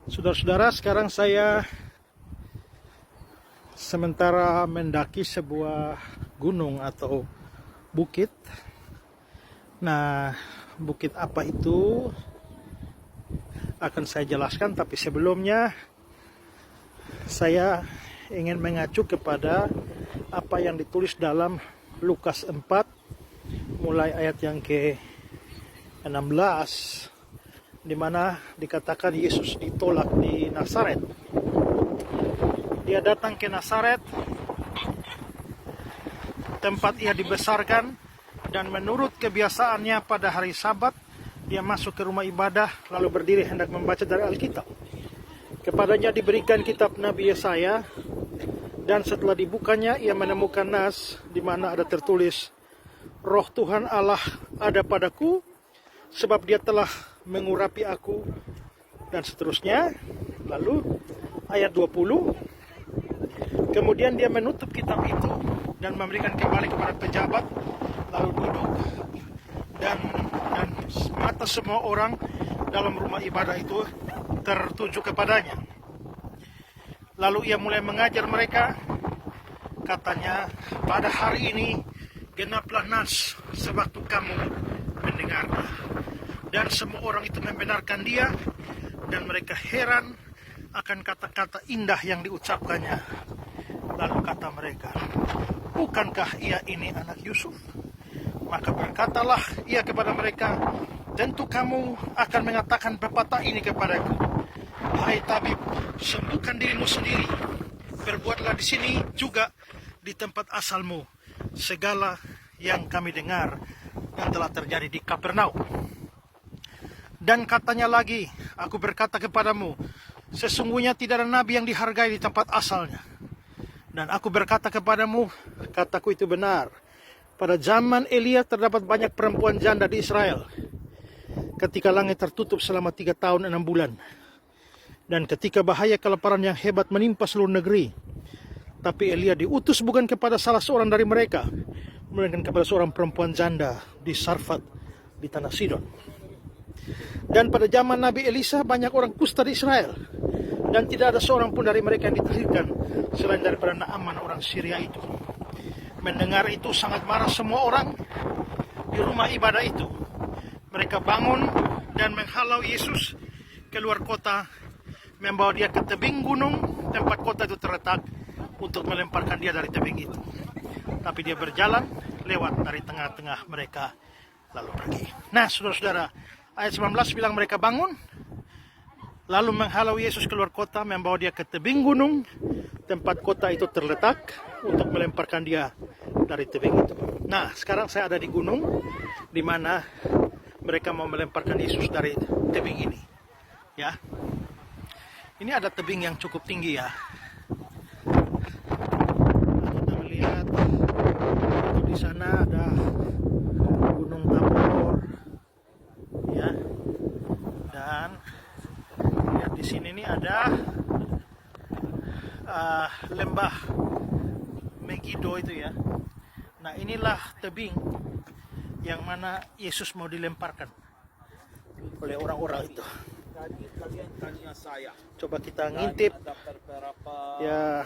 Saudara-saudara, sekarang saya sementara mendaki sebuah gunung atau bukit. Nah, bukit apa itu akan saya jelaskan, tapi sebelumnya saya ingin mengacu kepada apa yang ditulis dalam Lukas 4 mulai ayat yang ke-16, di mana dikatakan Yesus ditolak di Nazaret. Dia datang ke Nazaret, tempat ia dibesarkan, dan menurut kebiasaannya pada hari Sabat, dia masuk ke rumah ibadah lalu berdiri hendak membaca dari Alkitab. Kepadanya diberikan kitab Nabi Yesaya, dan setelah dibukanya ia menemukan nas di mana ada tertulis, Roh Tuhan Allah ada padaku, sebab dia telah mengurapi aku, dan seterusnya. Lalu ayat 20, kemudian dia menutup kitab itu dan memberikan kembali kepada pejabat, lalu duduk, dan mata semua orang dalam rumah ibadah itu tertuju kepadanya. Lalu ia mulai mengajar mereka, katanya, pada hari ini genaplah nas sewaktu kamu mendengarnya. Dan semua orang itu membenarkan dia, dan mereka heran akan kata-kata indah yang diucapkannya. Lalu kata mereka, bukankah ia ini anak Yusuf? Maka berkatalah ia kepada mereka, tentu kamu akan mengatakan pepatah ini kepadaku, hai tabib, sembuhkan dirimu sendiri, berbuatlah di sini juga di tempat asalmu segala yang kami dengar dan telah terjadi di Kapernaum. Dan katanya lagi, aku berkata kepadamu, sesungguhnya tidak ada nabi yang dihargai di tempat asalnya. Dan aku berkata kepadamu, kataku itu benar, pada zaman Elia terdapat banyak perempuan janda di Israel, ketika langit tertutup selama 3 tahun 6 bulan, dan ketika bahaya kelaparan yang hebat menimpa seluruh negeri. Tapi Elia diutus bukan kepada salah seorang dari mereka, melainkan kepada seorang perempuan janda di Sarfat di tanah Sidon. Dan pada zaman Nabi Elisa banyak orang kusta di Israel, dan tidak ada seorang pun dari mereka yang ditahirkan selain daripada Naaman orang Syria itu. Mendengar itu sangat marah semua orang di rumah ibadah itu. Mereka bangun dan menghalau Yesus keluar kota, membawa dia ke tebing gunung tempat kota itu terletak, untuk melemparkan dia dari tebing itu. Tapi dia berjalan lewat dari tengah-tengah mereka lalu pergi. Nah, saudara-saudara, ayat 19 bilang mereka bangun lalu menghalau Yesus keluar kota, membawa dia ke tebing gunung tempat kota itu terletak, untuk melemparkan dia dari tebing itu. Nah, sekarang saya ada di gunung di mana mereka mau melemparkan Yesus dari tebing ini. Ya. Ini ada tebing yang cukup tinggi ya. Kita melihat di sana ada Gunung Tabor. Ya. Dan lihat di sini nih ada lembah Megiddo itu ya. Nah, inilah tebing yang mana Yesus mau dilemparkan oleh orang-orang itu. Tadi kalian tanya saya. Coba kita ngintip. Ya,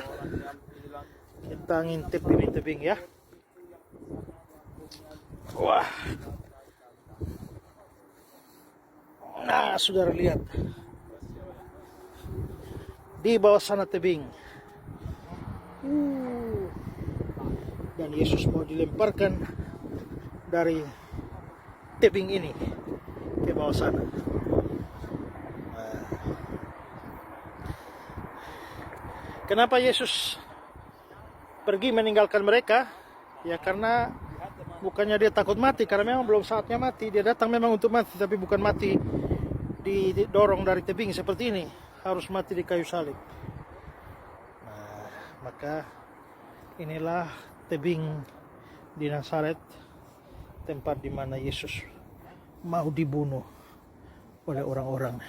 kita ngintip ini tebing ya. Wah. Nah, saudara lihat. Di bawah sana tebing. Dan Yesus mau dilemparkan dari tebing ini ke bawah sana. Kenapa Yesus pergi meninggalkan mereka? Ya karena bukannya dia takut mati, karena memang belum saatnya mati. Dia datang memang untuk mati, tapi bukan mati didorong dari tebing seperti ini. Harus mati di kayu salib. Nah, maka inilah tebing di Nazaret, tempat di mana Yesus mau dibunuh oleh orang-orang.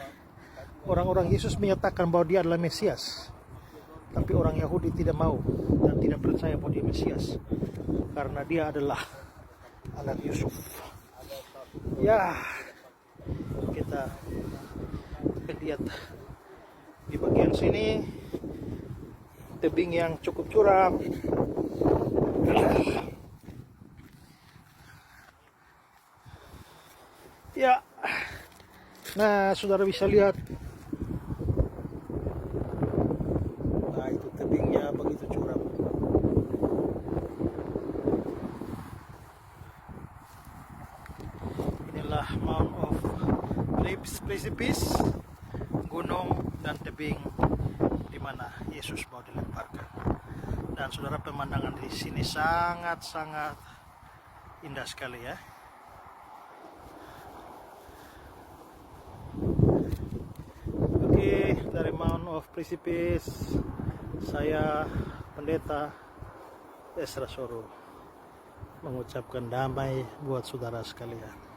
Orang-orang Yesus menyatakan bahwa dia adalah Mesias. Tapi orang Yahudi tidak mau dan tidak percaya bahwa dia Mesias, karena dia adalah anak Yusuf. Ya, kita lihat Di bagian sini tebing yang cukup curam. Ya, nah saudara bisa lihat. Nah itu tebingnya begitu curam. Inilah Mount of Precipice, gunung dan tebing di mana Yesus mau dilemparkan. Dan saudara, pemandangan di sini sangat-sangat indah sekali ya. Oke, dari Mount of Precipice, saya Pendeta Ezra Soro mengucapkan damai buat saudara sekalian.